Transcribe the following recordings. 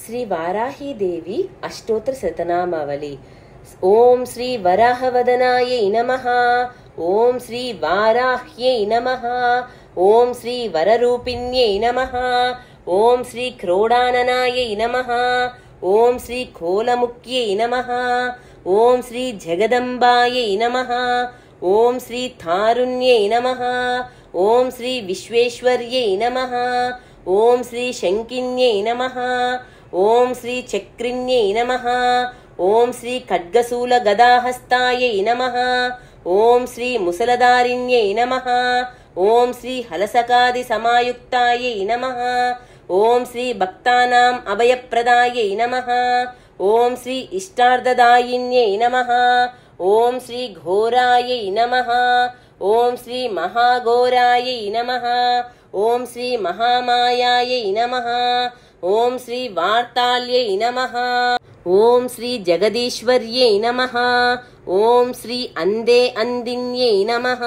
శ్రీ వారాహీదేవి అష్టోత్తర శతనామావళి. ఓం శ్రీ వరాహవదనాయై నమః. ఓం శ్రీ వారాహ్యై నమః. ఓం శ్రీ వరరూపిణ్యై నమః. ఓం శ్రీ క్రోడాననాయై నమః. ఓం శ్రీ కోలముఖ్యై నమః. ఓం శ్రీ జగదంబాయై నమః. ఓం శ్రీ తారుణ్యై నమః. ఓం శ్రీ విశ్వేశ్వర్యై నమః. ఓం శ్రీ శంకిన్యై నమః. ఓం శ్రీ చక్రిణ్యై నమః. ఓం శ్రీ ఖడ్గశూల గదాహస్తాయై నమః. ఓం శ్రీ ముసలధారిణ్యై నమః. ఓం శ్రీ హలసకాది సమాయుక్తాయై నమః. ఓం శ్రీ భక్తానాం అభయప్రదాయై నమః. ఓం శ్రీ ఇష్టార్థదాయిన్యై నమః. ఓం శ్రీ ఘోరాయై నమః. ఓం శ్రీ మహాఘోరాయై నమః. ఓం శ్రీ మహామాయాయై నమః. ఓం శ్రీ వార్తాళ్యై నమః. ఓం శ్రీ జగదీశ్వర్యై నమః. ఓం శ్రీ అందే అందిన్యై నమః.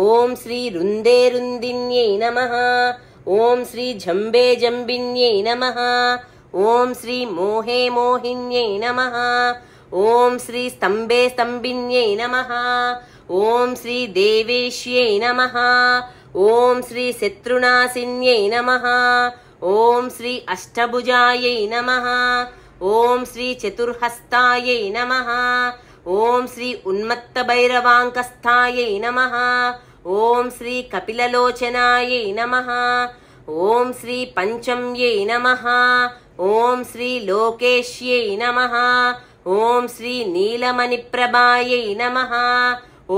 ఓం శ్రీ రుందే రుందిన్యై నమః. ఓం శ్రీ జంబే జంబిన్యై నమః. ఓం శ్రీ మోహే మోహిన్యై నమః. ఓం శ్రీ స్తంభే స్తంభిన్యై నమః. ఓం శ్రీ దేవేశ్యై నమః. ఓం శ్రీ శత్రునాశిన్యై నమః. ఓం శ్రీ అష్టభుజాయై నమః. ఓం శ్రీ చతుర్హస్తాయై నమః. ఓం శ్రీ ఉన్మత్త భైరవాంకస్థాయై నమః. ఓం శ్రీ కపిలలోచనాయై నమః. ఓం శ్రీ పంచమ్యై నమః. ఓం శ్రీ లోకేశ్యై నమః. ఓం శ్రీ నీలమణిప్రభాయై నమః.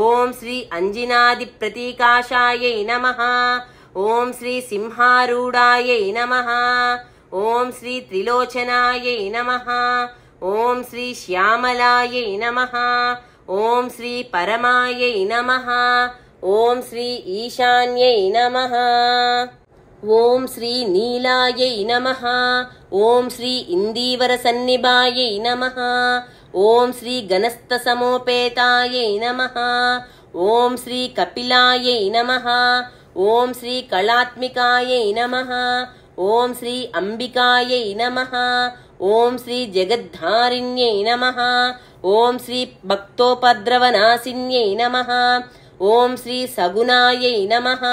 ఓం శ్రీ అంజినాది ప్రతీకాశాయై నమః. ఓం శ్రీ సింహారూఢాయై నమః. ఓం శ్రీ త్రిలోచనాయై నమః. ఓం శ్రీ శ్యామలాయై నమః. ఓం శ్రీ పరమాయై నమః. ఓం శ్రీ ఈశాన్యై నమః. ఓం శ్రీ నీలాయై నమః. ఓం శ్రీ ఇందీవర సన్నిభాయై నమః. ఓం శ్రీ గణస్థ సమోపేతాయై నమః. ఓం శ్రీ కపిలాయై నమః. ఓం శ్రీ కళాత్మికాయై నమః. ఓం శ్రీ అంబికాయై నమః. ఓం శ్రీ జగద్ధారిణ్యై నమః. ఓం శ్రీ భక్తోపద్రవనాశిన్యై నమః. ఓం శ్రీ సగుణాయై నమః.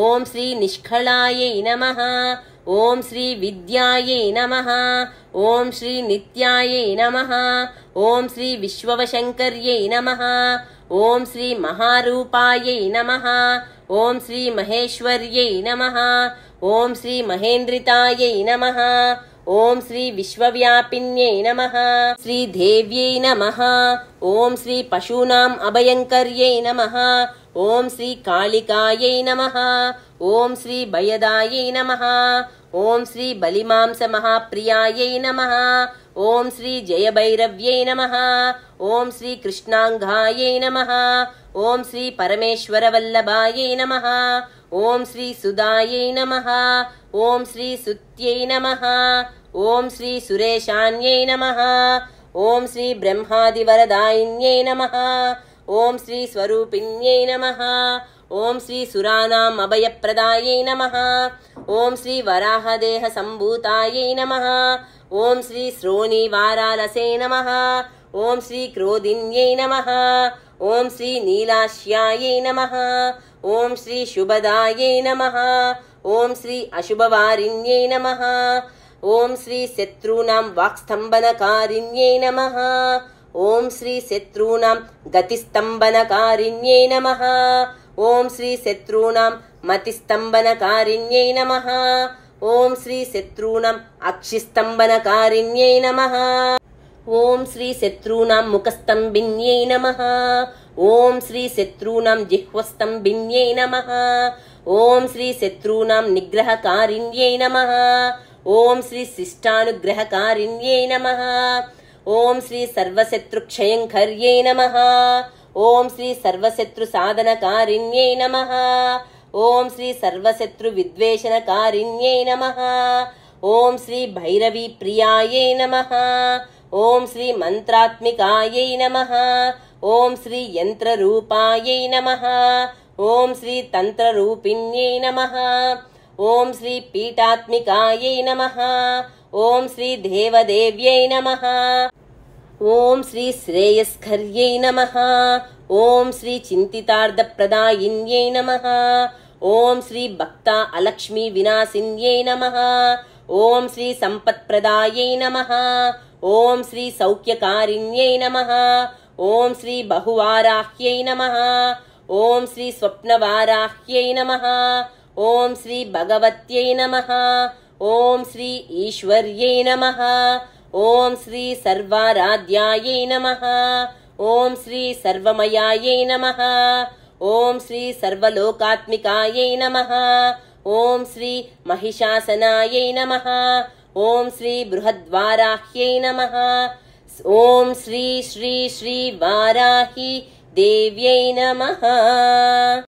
ఓం శ్రీ నిష్కళాయై నమః. ఓం శ్రీ విద్యాయై నమః. ఓం శ్రీ నిత్యాయై నమః. ఓం శ్రీ విశ్వవశంకర్యై నమః. ఓం శ్రీ మహారూపాయై నమః. ఓం శ్రీ మహేశ్వర్యై నమః. ఓం శ్రీ మహేంద్రితాయై నమః. ఓం శ్రీ విశ్వవ్యాపిన్యై నమః. శ్రీ దేవ్యై నమః. ఓం శ్రీ పశూనాం అభయంకర్యై నమః. ఓం శ్రీ కాళికాయై నమః. ఓం శ్రీ భయదాయై నమః. ఓం శ్రీ బలిమాంస మహాప్రియాయై నమః. ఓం శ్రీ జయభైరవ్యై నమః. ఓం శ్రీ కృష్ణాంగాయై నమః. ఓం శ్రీ పరమేశ్వర వల్లభాయై నమః. ఓం శ్రీ సుదాయై నమః. ఓం శ్రీ సుత్యై నమః. ఓం శ్రీ సురేశాన్యై నమః. ఓం శ్రీ బ్రహ్మాదివరదాయిన్యై నమః. ఓం శ్రీ స్వరూపిణ్యై నమః. ఓం శ్రీ సురానాం అభయప్రదాయై నమః. ఓం శ్రీ వరాహదేహ సంభూతాయై నమః. ఓం శ్రీ శ్రోణీవారాలసే నమః. ఓం శ్రీ క్రోధిన్యై నమః. ఓం శ్రీ నీలాశ్యాయై నమః. ఓం శ్రీ శుభదాయై నమః. ఓం శ్రీ అశుభవారిణ్యై నమః. ఓం శ్రీ శత్రూనాం వాక్స్తంభనకారిణ్యై నమః. ఓం శ్రీ శత్రూనాం గతిస్తంభనకారిణ్యై నమః. ఓం శ్రీ శత్రూనాం మతిస్తంభనకారిణ్యై నమః. ఓం శ్రీ శత్రూనాం అక్షిస్తంభనకారిణ్యై నమః. ఓం శ్రీ శత్రూనాం ముఖస్తంభిన్యై నమః. ఓం శ్రీ శత్రూనాం జిహ్వస్తంభిన్యై నమః. ఓం శ్రీ శత్రూనాం నిగ్రహకారిణ్యై నమః. ఓం శ్రీ శిష్టానుగ్రహకారిణ్యై నమః. ఓం శ్రీ సర్వశత్రుక్షయంకర్యై నమః. ఓం శ్రీ సర్వశత్రు సాధనకారిణ్యై నమః. ఓం శ్రీ సర్వశత్రు విద్వేషణకారిణ్యై నమః. ఓం శ్రీ భైరవీ ప్రియాయై నమః. ఓం శ్రీ మంత్రాత్మికాయై నమః. ఓం శ్రీ యంత్రరూపాయై నమః. ఓం శ్రీ తంత్రరూపిణ్యై నమః. ఓం శ్రీ పీఠాత్మికాయై నమః. ఓం శ్రీ దేవదేవ్యై నమః. ఓం శ్రీ శ్రేయస్కర్యై నమః. ఓం శ్రీ చింతితార్థప్రదాయిన్యై నమః. ఓం శ్రీ భక్త అలక్ష్మీ వినాశిన్యై నమః. ఓం శ్రీ సంపత్ప్రదాయై నమః. ఓం శ్రీ సౌఖ్యకారిణ్యై నమః. ఓం శ్రీ బహువారాహ్యై నమః. ఓం శ్రీ స్వప్నవారాహ్యై నమః. ఓం శ్రీ భగవత్యై నమః. ఓం శ్రీ ఈశ్వర్యై నమః. ఓం శ్రీ సర్వారాధ్యాయై నమః. ఓం శ్రీ సర్వమయాయై నమః. ఓం శ్రీ సర్వలోకాత్మికాయై నమః. ఓం శ్రీ మహిషాసనాయై నమః. ఓం శ్రీ బృహద్వారాహ్యై నమః. ఓం శ్రీ శ్రీ శ్రీ వారాహి దేవ్యై నమః.